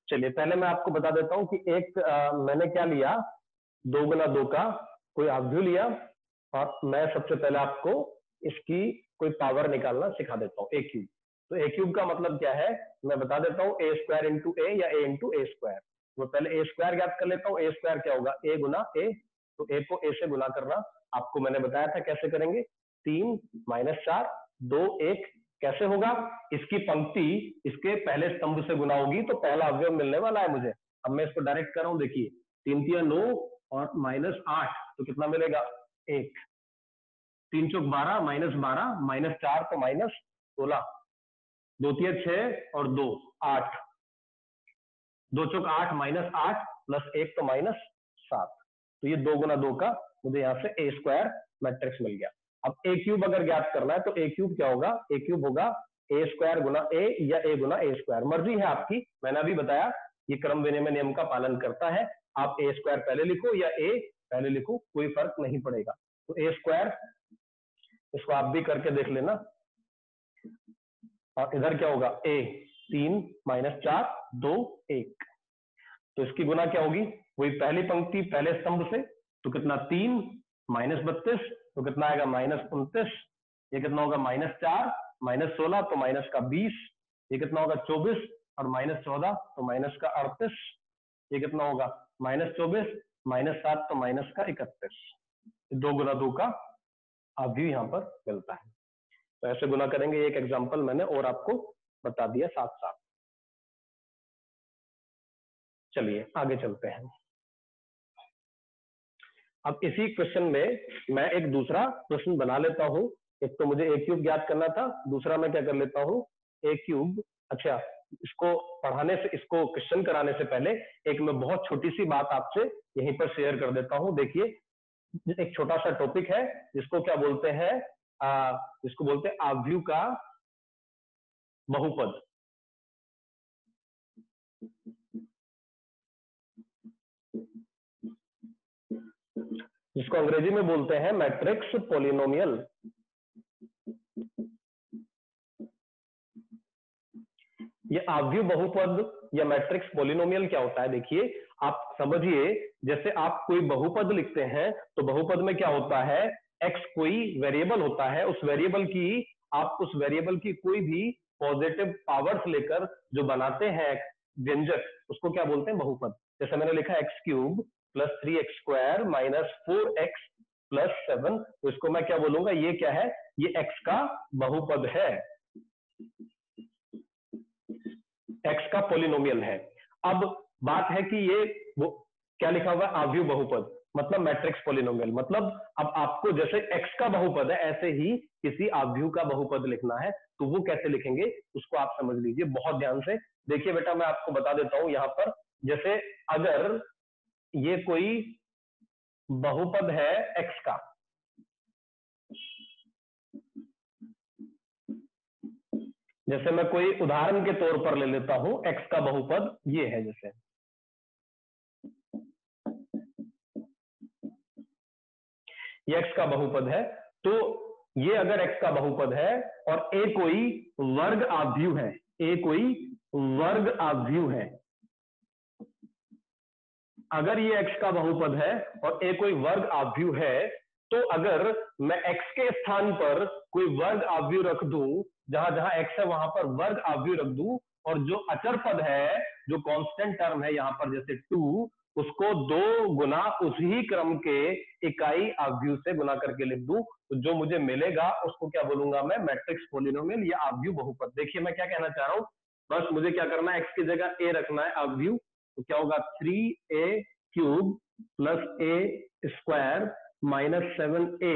[SPEAKER 1] चलिए पहले मैं आपको बता देता हूं कि एक मैंने क्या लिया, 2 गुना 2 का कोई अवयव लिया, और मैं सबसे पहले आपको इसकी कोई पावर निकालना सिखा देता हूं, ए क्यूब। तो ए क्यूब का मतलब क्या है मैं बता देता हूं, ए स्क्वायर इंटू ए या ए इंटू ए स्क्वायर। मैं पहले ए स्क्वायर ज्ञात कर लेता हूं। ए स्क्वायर क्या होगा, ए गुना ए। तो ए को ए से गुना करना आपको मैंने बताया था कैसे करेंगे, 3 माइनस 4 2 1। कैसे होगा, इसकी पंक्ति इसके पहले स्तंभ से गुना होगी तो पहला अवयव मिलने वाला है मुझे। अब मैं इसको डायरेक्ट कर रहा हूं, देखिए 3 3 9 और माइनस 8 तो कितना मिलेगा 1। 3 चौक 12 माइनस 12 माइनस 4 तो माइनस 16, 2 3 6 और 2 8, 2 चौक 8 माइनस 8 प्लस 1 तो माइनस 7। तो ये 2 गुना 2 का मुझे यहाँ से ए स्क्वायर मैट्रिक्स मिल गया। अब ए क्यूब अगर ज्ञात करना है तो ए क्यूब क्या होगा, ए क्यूब होगा ए स्क्वायर गुना ए या ए गुना ए स्क्वायर, मर्जी है आपकी। मैंने अभी बताया ये क्रम विनिमय नियम का पालन करता है, आप ए स्क्वायर पहले लिखो या ए पहले लिखो कोई फर्क नहीं पड़ेगा। तो ए स्क्वायर, इसको आप भी करके देख लेना। और इधर क्या होगा, ए 3 माइनस 4 2 1। तो इसकी गुना क्या होगी, वही पहली पंक्ति पहले स्तंभ से, तो कितना 3 माइनस 32 तो कितना आएगा माइनस 29। ये कितना होगा माइनस 4 माइनस 16 तो माइनस का 20। ये कितना होगा 24 और माइनस 14 तो माइनस का 38। ये कितना होगा माइनस 24 माइनस 7 तो माइनस का 31। 2 गुना 2 का अवयव यहाँ पर मिलता है। तो ऐसे गुना करेंगे, एक एग्जांपल मैंने और आपको बता दिया साथ साथ। चलिए आगे चलते हैं। अब इसी क्वेश्चन में मैं एक दूसरा प्रश्न बना लेता हूं। एक तो मुझे ए क्यूब ज्ञात करना था, दूसरा मैं क्या कर लेता हूं, ए क्यूब। अच्छा, इसको पढ़ाने से, इसको क्वेश्चन कराने से पहले एक मैं बहुत छोटी सी बात आपसे यहीं पर शेयर कर देता हूं। देखिए एक छोटा सा टॉपिक है जिसको क्या बोलते हैं, जिसको बोलते हैं अवयव का बहुपद। जिसको अंग्रेजी में बोलते हैं मैट्रिक्स पॉलिनोमियल। ये अवयव बहुपद या मैट्रिक्स पॉलिनोमियल क्या होता है, देखिए आप समझिए, जैसे आप कोई बहुपद लिखते हैं तो बहुपद में क्या होता है, एक्स कोई वेरिएबल होता है, उस वेरिएबल की आप उस वेरिएबल की कोई भी पॉजिटिव पावर्स लेकर जो बनाते हैं व्यंजक, उसको क्या बोलते हैं बहुपद। जैसे मैंने लिखा x cube plus 3x square minus 4x plus 7, तो इसको मैं क्या बोलूंगा, ये क्या है, ये x का बहुपद है, x का पॉलिनोमियल है। अब बात है कि ये वो क्या लिखा हुआ है, अवयव बहुपद मतलब मैट्रिक्स पॉलिनोमियल। मतलब अब आपको जैसे x का बहुपद है ऐसे ही किसी अवयव का बहुपद लिखना है, तो वो कैसे लिखेंगे उसको आप समझ लीजिए बहुत ध्यान से। देखिए बेटा मैं आपको बता देता हूं यहां पर, जैसे अगर ये कोई बहुपद है x का, जैसे मैं कोई उदाहरण के तौर पर ले लेता हूं, x का बहुपद ये है, जैसे ये x का बहुपद है, तो ये अगर x का बहुपद है और a कोई वर्ग अवयव है, a कोई वर्ग अवयव है, अगर ये x का बहुपद है और a कोई वर्ग अवयव है, तो अगर मैं x के स्थान पर कोई वर्ग अवयव रख दूं, जहां जहां x है वहां पर वर्ग अवयव रख दूं, और जो अचर पद है, जो कांस्टेंट टर्म है यहां पर जैसे 2, उसको 2 गुना उसी क्रम के इकाई अवयव से गुना करके लिख दूं, तो जो मुझे मिलेगा उसको क्या बोलूंगा मैं, मैट्रिक्स पॉलिनोमियल या अवयव बहुपद। देखिए मैं क्या कहना चाह रहा हूं, बस मुझे क्या करना है, एक्स की जगह ए रखना है अवयव। तो क्या होगा, 3a³ प्लस ए स्क्वायर माइनस 7a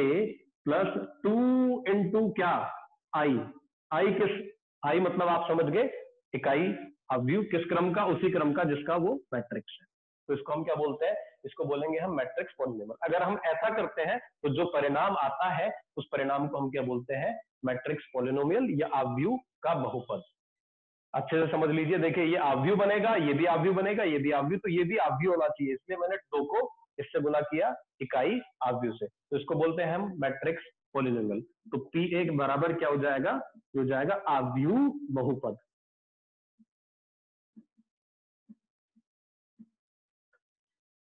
[SPEAKER 1] प्लस 2 क्या, आई। आई किस, आई मतलब आप समझ गए, इकाई अवयव किस क्रम का, उसी क्रम का जिसका वो मैट्रिक्स है। तो इसको हम क्या बोलते हैं, इसको बोलेंगे हम मैट्रिक्स पॉलिनोमियल। अगर हम ऐसा करते हैं तो जो परिणाम आता है उस परिणाम को हम क्या बोलते हैं, मैट्रिक्स पॉलिनोमियल या अवयव का बहुपद। अच्छे से समझ लीजिए, देखिए ये अवयव बनेगा, ये भी अवयव बनेगा, ये भी अवयव, तो ये भी अवयव होना चाहिए, इसलिए मैंने 2 को इससे गुना किया, इकाई अवयव से, तो इसको बोलते हैं हम मैट्रिक्स पॉलिनोमियल। तो P1 बराबर क्या हो जाएगा, हो जाएगा अवयव बहुपद।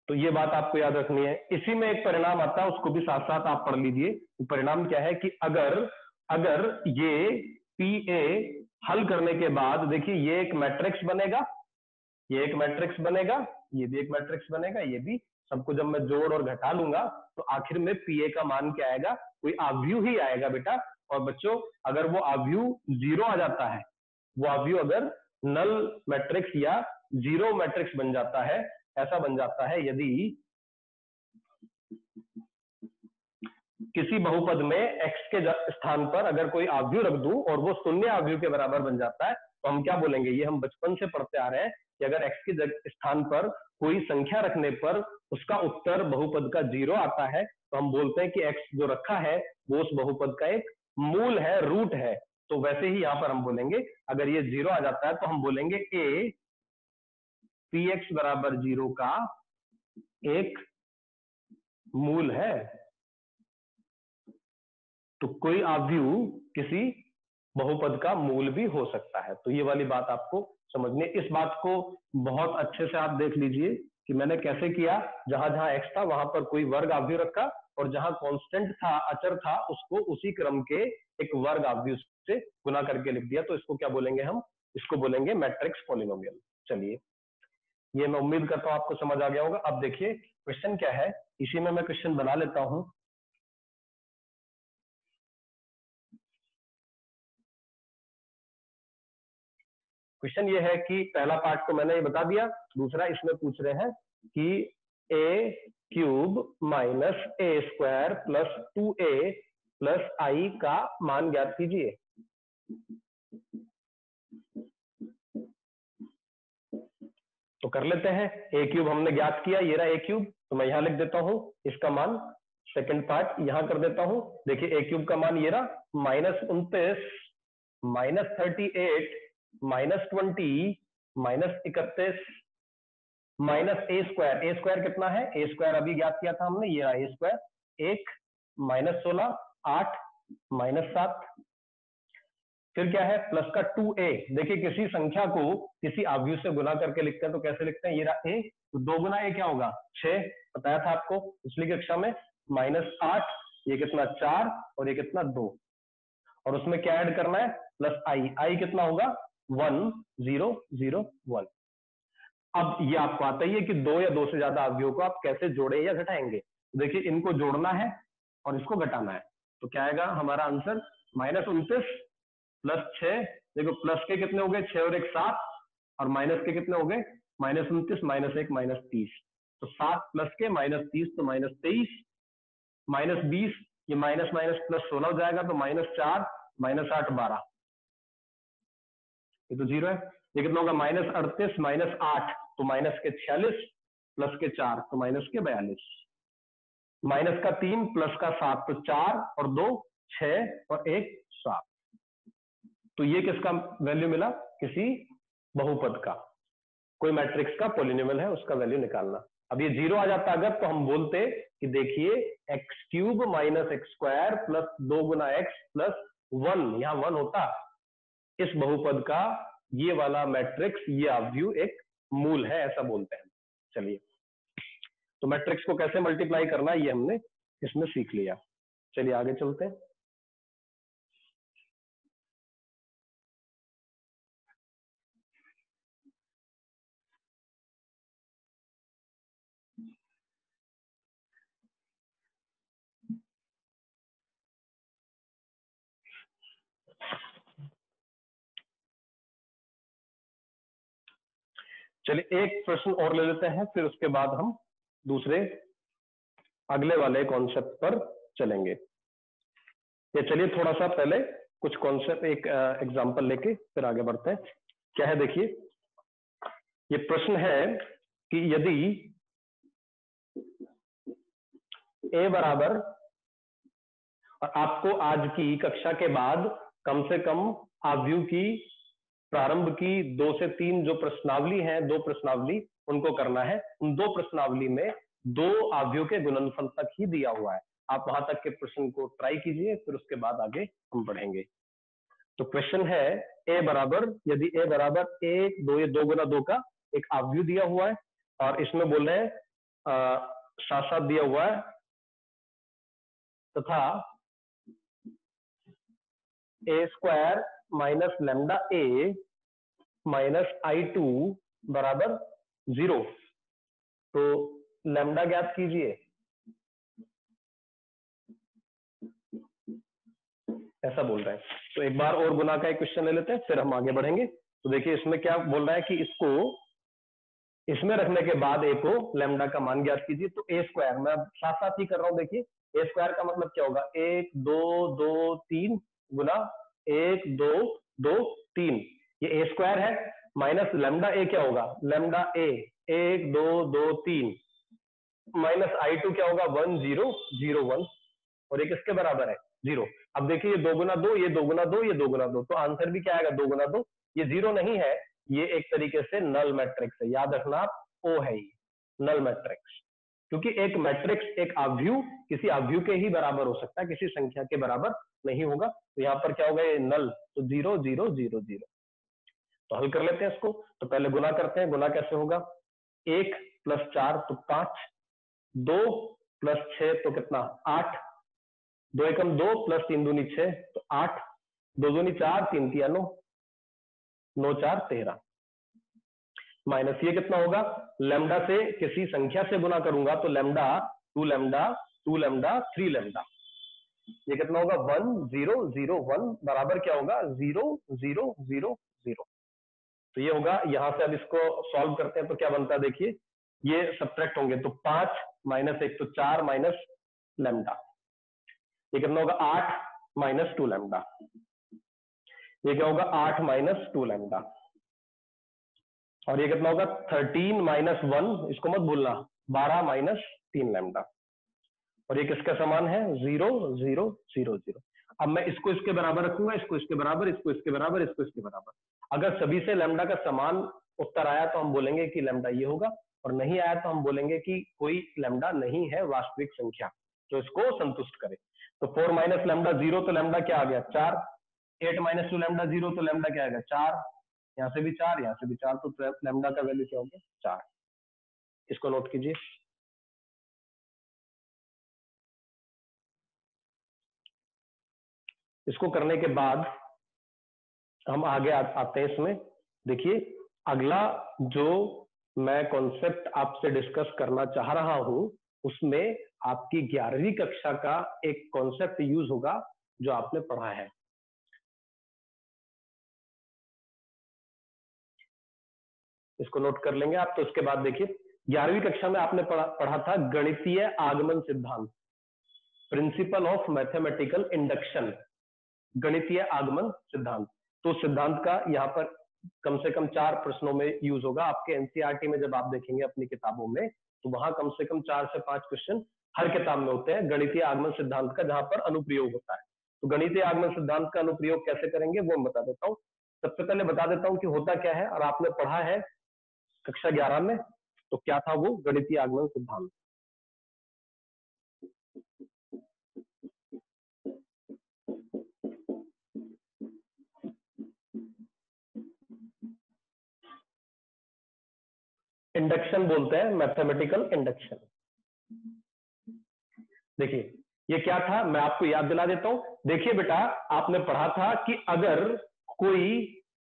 [SPEAKER 1] तो ये बात आपको याद रखनी है। इसी में एक परिणाम आता है, उसको भी साथ साथ आप पढ़ लीजिए। तो परिणाम क्या है कि अगर अगर ये P हल करने के बाद देखिए ये एक मैट्रिक्स बनेगा, ये एक मैट्रिक्स बनेगा, ये भी एक मैट्रिक्स बनेगा, ये भी, सबको जब मैं जोड़ और घटा लूंगा तो आखिर में P का मान क्या आएगा, कोई अवयव ही आएगा बेटा। और बच्चों अगर वो अवयव 0 आ जाता है, वो अवयव अगर नल मैट्रिक्स या जीरो मैट्रिक्स बन जाता है, ऐसा बन जाता है यदि किसी बहुपद में x के स्थान पर अगर कोई अवयव रख दूं और वो शून्य अवयव के बराबर बन जाता है, तो हम क्या बोलेंगे, ये हम बचपन से पढ़ते आ रहे हैं कि अगर x के स्थान पर कोई संख्या रखने पर उसका उत्तर बहुपद का 0 आता है, तो हम बोलते हैं कि x जो रखा है वो उस बहुपद का एक मूल है, रूट है। तो वैसे ही यहां पर हम बोलेंगे, अगर ये 0 आ जाता है तो हम बोलेंगे a px बराबर 0 का एक मूल है। तो कोई अवयव किसी बहुपद का मूल भी हो सकता है। तो ये वाली बात आपको समझनी है। इस बात को बहुत अच्छे से आप देख लीजिए कि मैंने कैसे किया, जहां जहां एक्स था वहां पर कोई वर्ग अवयव रखा, और जहां कांस्टेंट था, अचर था, उसको उसी क्रम के एक वर्ग अवयव से गुना करके लिख दिया। तो इसको क्या बोलेंगे हम, इसको बोलेंगे मैट्रिक्स पॉलिनोमियल। चलिए, ये मैं उम्मीद करता हूं आपको समझ आ गया होगा। अब देखिए क्वेश्चन क्या है, इसी में मैं क्वेश्चन बना लेता हूं। क्वेश्चन ये है कि पहला पार्ट तो मैंने ये बता दिया, दूसरा इसमें पूछ रहे हैं कि a³ माइनस ए स्क्वायर प्लस 2a प्लस आई का मान ज्ञात कीजिए। तो कर लेते हैं, a³ हमने ज्ञात किया, ये रहा a³, तो मैं यहां लिख देता हूं इसका मान। सेकंड पार्ट यहां कर देता हूं, देखिए a³ का मान ये रहा -29 -38 -20 -31 माइनस ए स्क्वायर। ए स्क्वायर कितना है, ए स्क्वायर अभी ज्ञात किया था हमने, ये ए स्क्वायर 1 -16 8 -7, फिर क्या है प्लस का 2a। देखिए किसी संख्या को किसी अवयव से गुना करके लिखते हैं तो कैसे लिखते हैं, ये रहा a, तो 2 गुना a क्या होगा 6, बताया था आपको पिछली कक्षा में, -8, ये कितना 4 और ये कितना 2, और उसमें क्या ऐड करना है प्लस आई, आई कितना होगा 1 0 0 1। अब ये आपको आता ही है कि 2 या 2 से ज्यादा अवयवों को आप कैसे जोड़े या घटाएंगे। देखिए इनको जोड़ना है और इसको घटाना है, तो क्या आएगा हमारा आंसर -29 प्लस 6, देखो प्लस के कितने हो गए 6 और 1 7, और माइनस के कितने हो गए -29 -1 -30, तो 7 प्लस के -30 तो -23, -20, ये माइनस माइनस प्लस 16 हो जाएगा, तो -4 -8 12, ये तो 0 है। ये कितना होगा -38 -8 तो माइनस के 46 प्लस के 4 तो माइनस के 42, माइनस का 3 प्लस का 7 तो 4 और 2 6 और 1 7। तो ये किसका वैल्यू मिला, किसी बहुपद का, कोई मैट्रिक्स का पॉलिनोमियल है, उसका वैल्यू निकालना। अब ये 0 आ जाता अगर, तो हम बोलते कि देखिए x³ minus x square plus 2 गुना x प्लस 1, यहां 1 होता, इस बहुपद का ये वाला मैट्रिक्स, ये अवयव एक मूल है, ऐसा बोलते हैं। चलिए, तो मैट्रिक्स को कैसे मल्टीप्लाई करना है ये हमने इसमें सीख लिया। चलिए आगे चलते हैं। चलिए एक प्रश्न और ले लेते हैं, फिर उसके बाद हम दूसरे अगले वाले कॉन्सेप्ट पर चलेंगे। ये चलिए थोड़ा सा पहले कुछ कॉन्सेप्ट, एक एग्जांपल लेके फिर आगे बढ़ते हैं। क्या है देखिए, ये प्रश्न है कि यदि ए बराबर, और आपको आज की कक्षा के बाद कम से कम आव्यूह की प्रारंभ की 2 से 3 जो प्रश्नावली हैं, 2 प्रश्नावली उनको करना है। उन 2 प्रश्नावली में 2 आव्यूह के गुणनफल तक ही दिया हुआ है। आप वहां तक के प्रश्न को ट्राई कीजिए, फिर उसके बाद आगे हम बढ़ेंगे। तो क्वेश्चन है ए बराबर, यदि ए बराबर 1 2, ये 2 गुना 2 का एक आव्यूह दिया हुआ है, और इसमें बोल रहे हैं साथ साथ दिया हुआ है तथा ए स्क्वायर माइनस लैम्डा ए माइनस I2 बराबर 0। तो लैम्डा ज्ञात कीजिए, ऐसा बोल रहे हैं। तो एक बार और गुना का एक क्वेश्चन ले लेते हैं, फिर हम आगे बढ़ेंगे। तो देखिए इसमें क्या बोल रहा है कि इसको इसमें रखने के बाद ए को लैम्डा का मान ज्ञात कीजिए। तो ए स्क्वायर, मैं साथ साथ ही कर रहा हूं। देखिए ए स्क्वायर का मतलब क्या होगा, 1 2 2 3 गुना 1 2 2 3, ये ए स्क्वायर है, माइनस लैम्डा ए क्या होगा, लैम्डा ए 1 2 2 3 माइनस I2 क्या होगा 1 0 0 1, और ये किसके बराबर है 0। अब देखिए ये 2 गुना 2, ये 2 गुना 2, ये 2 गुना 2, तो आंसर भी क्या आएगा 2 गुना 2। ये 0 नहीं है, ये एक तरीके से नल मैट्रिक्स है, याद रखना आप, ओ है ये नल मैट्रिक्स। क्योंकि एक मैट्रिक्स, एक आव्यूह किसी आव्यूह के ही बराबर हो सकता है, किसी संख्या के बराबर नहीं होगा। तो यहाँ पर क्या होगा, ये नल, तो 0 0 0 0। तो हल कर लेते हैं इसको। तो पहले गुना करते हैं। गुना कैसे होगा, 1 प्लस 4 तो 5, 2 प्लस 6 तो कितना 8, 2 एकम 2 प्लस 3 दूनी 6 तो 8, 2 दूनी 4 3 तिया 9, 9 4 13, माइनस ये कितना होगा, लैम्डा से किसी संख्या से गुना करूंगा तो लैम्डा 2 लैम्डा 2 लैम्डा 3 लैम्डा, ये कितना होगा 1 0 0 1 बराबर क्या होगा 0 0 0 0। तो ये होगा। यहां से अब इसको सॉल्व करते हैं तो क्या बनता है, देखिए ये सब्ट्रैक्ट होंगे तो 5 माइनस 1 तो 4 माइनस लैम्डा, ये कितना होगा 8 माइनस 2 लैम्डा, ये क्या होगा 8 माइनस 2 लैम्डा, और ये कितना होगा 13 माइनस 1, इसको मत भूलना, 12 माइनस 3 लैम्डा, और ये किसका समान है 0 0 0 0। अब मैं इसको इसके बराबर रखूंगा, इसको इसके बराबर, इसको इसके बराबर, इसको इसके बराबर। अगर सभी से लैम्डा का समान उत्तर आया तो हम बोलेंगे कि लैम्डा ये होगा, और नहीं आया तो हम बोलेंगे कि कोई लैम्डा नहीं है वास्तविक संख्या जो इसको संतुष्ट करे। तो 4 माइनस लैम्डा 0, तो लैम्डा क्या आ गया 4, 8 माइनस 2 लैम्डा 0, तो लैम्डा क्या आएगा 4, यहाँ से भी 4, यहाँ से भी 4, तो लैम्डा का वैल्यू क्या हो गया 4। इसको नोट कीजिए। इसको करने के बाद हम आगे आते हैं इसमें। देखिए अगला जो मैं कॉन्सेप्ट आपसे डिस्कस करना चाह रहा हूं, उसमें आपकी 11वीं कक्षा का एक कॉन्सेप्ट यूज होगा जो आपने पढ़ा है। इसको नोट कर लेंगे आप। तो उसके बाद देखिए 11वीं कक्षा में आपने पढ़ा था गणितीय आगमन सिद्धांत, प्रिंसिपल ऑफ मैथमेटिकल इंडक्शन, गणितीय आगमन सिद्धांत। तो सिद्धांत का यहाँ पर कम से कम 4 प्रश्नों में यूज होगा। आपके एनसीईआरटी में जब आप देखेंगे अपनी किताबों में, तो वहां कम से कम 4 से 5 क्वेश्चन हर किताब में होते हैं गणितीय आगमन सिद्धांत का, जहां पर अनुप्रयोग होता है। तो गणितीय आगमन सिद्धांत का अनुप्रयोग कैसे करेंगे वो मैं बता देता हूँ। सबसे पहले बता देता हूँ कि होता क्या है, और आपने पढ़ा है कक्षा 11 में, तो क्या था वो गणितीय आगमन सिद्धांत। इंडक्शन बोलते हैं, मैथमेटिकल इंडक्शन। देखिए ये क्या था, मैं आपको याद दिला देता हूं। देखिए बेटा, आपने पढ़ा था कि अगर कोई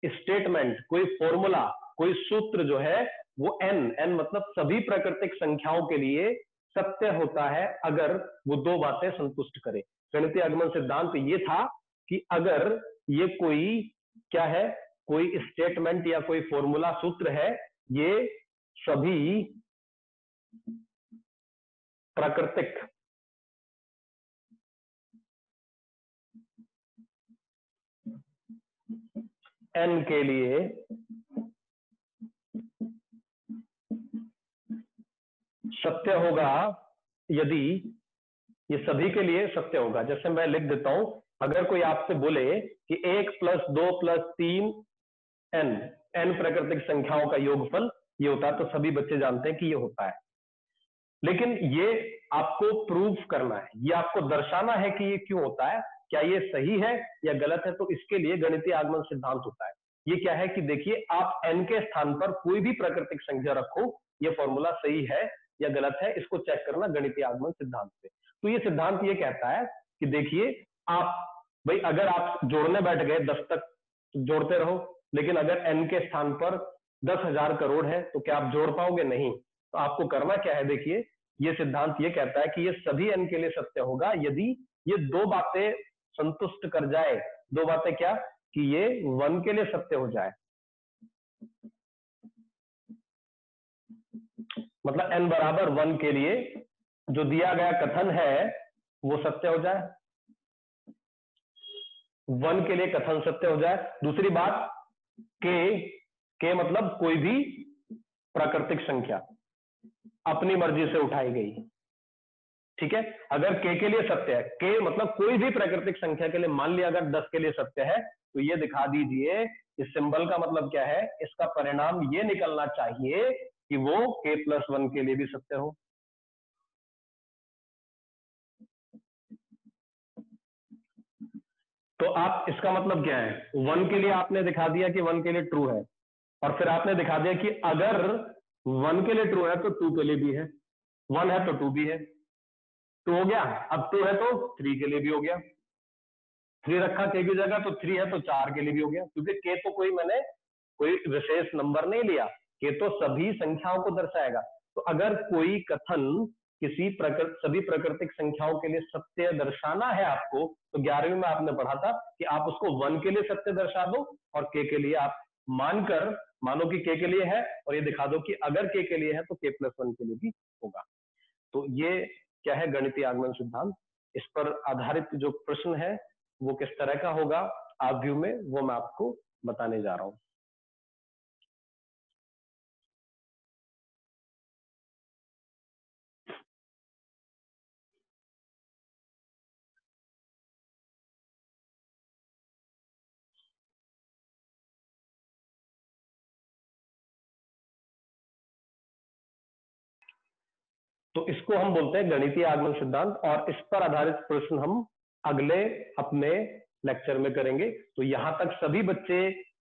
[SPEAKER 1] स्टेटमेंट, कोई फॉर्मूला, कोई सूत्र जो है वो n मतलब सभी प्राकृतिक संख्याओं के लिए सत्य होता है अगर वो 2 बातें संतुष्ट करे। गणितीय आगमन सिद्धांत ये था कि अगर ये कोई क्या है, कोई स्टेटमेंट या कोई फॉर्मूला सूत्र है ये सभी प्राकृतिक n के लिए सत्य होगा यदि ये सभी के लिए सत्य होगा। जैसे मैं लिख देता हूं, अगर कोई आपसे बोले कि 1 + 2 + 3 n प्राकृतिक संख्याओं का योगफल ये होता है, तो सभी बच्चे जानते हैं कि ये होता है। लेकिन ये आपको प्रूफ करना है, ये आपको दर्शाना है कि ये क्यों होता है, क्या ये सही है या गलत है। तो इसके लिए गणितीय आगमन सिद्धांत होता है। ये क्या है कि देखिए, आप n के स्थान पर कोई भी प्राकृतिक संख्या रखो, ये फॉर्मूला सही है या गलत है, इसको चेक करना गणितीय आगमन सिद्धांत से। तो ये सिद्धांत ये कहता है कि देखिए, आप भाई अगर आप जोड़ने बैठ गए 10 तक जोड़ते रहो, लेकिन अगर n के स्थान पर 10,000 करोड़ है तो क्या आप जोड़ पाओगे? नहीं। तो आपको करना क्या है, देखिए, ये सिद्धांत ये कहता है कि ये सभी n के लिए सत्य होगा यदि ये दो बातें संतुष्ट कर जाए। दो बातें क्या? कि ये 1 के लिए सत्य हो जाए, मतलब n बराबर 1 के लिए जो दिया गया कथन है वो सत्य हो जाए, 1 के लिए कथन सत्य हो जाए। दूसरी बात, के मतलब कोई भी प्राकृतिक संख्या अपनी मर्जी से उठाई गई, ठीक है। अगर के लिए सत्य है, के मतलब कोई भी प्राकृतिक संख्या के लिए, मान लिया अगर 10 के लिए सत्य है, तो ये दिखा दीजिए इस सिंबल का मतलब क्या है, इसका परिणाम ये निकलना चाहिए कि वो k+1 के लिए भी सत्य हो। तो आप, इसका मतलब क्या है, 1 के लिए आपने दिखा दिया कि 1 के लिए ट्रू है, और फिर आपने दिखा दिया कि अगर 1 के लिए ट्रू है तो 2 के लिए भी है, 1 है तो 2 भी है, 2 हो गया। अब 2 है तो 3 के लिए भी हो गया, 3 रखा के की जगह तो 3 है तो 4 के लिए भी हो गया, क्योंकि के तो कोई मैंने कोई विशेष नंबर नहीं लिया, के तो सभी संख्याओं को दर्शाएगा। तो अगर कोई कथन किसी सभी प्राकृतिक संख्याओं के लिए सत्य दर्शाना है आपको, तो 11वीं में आपने पढ़ा था कि आप उसको 1 के लिए सत्य दर्शा दो और के लिए आप मानो कि के लिए है, और ये दिखा दो कि अगर के लिए है तो k+1 के लिए भी होगा। तो ये क्या है, गणितीय आगमन सिद्धांत। इस पर आधारित जो प्रश्न है वो किस तरह का होगा आप व्यू में, वो मैं आपको बताने जा रहा हूं। तो इसको हम बोलते हैं गणितीय आगमन सिद्धांत, और इस पर आधारित प्रश्न हम अगले अपने लेक्चर में करेंगे। तो यहां तक सभी बच्चे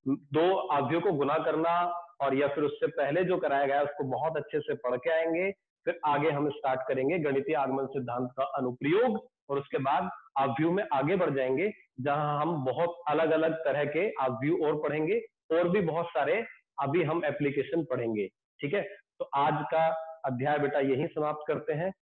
[SPEAKER 1] दो अवयव को गुना करना और या फिर उससे पहले जो कराया गया उसको बहुत अच्छे से पढ़ के आएंगे। फिर आगे हम स्टार्ट करेंगे गणितीय आगमन सिद्धांत का अनुप्रयोग, और उसके बाद अवयव में आगे बढ़ जाएंगे, जहां हम बहुत अलग अलग तरह के अवयव और पढ़ेंगे, और भी बहुत सारे अभी हम एप्लीकेशन पढ़ेंगे। ठीक है, तो आज का अध्याय बेटा यही समाप्त करते हैं।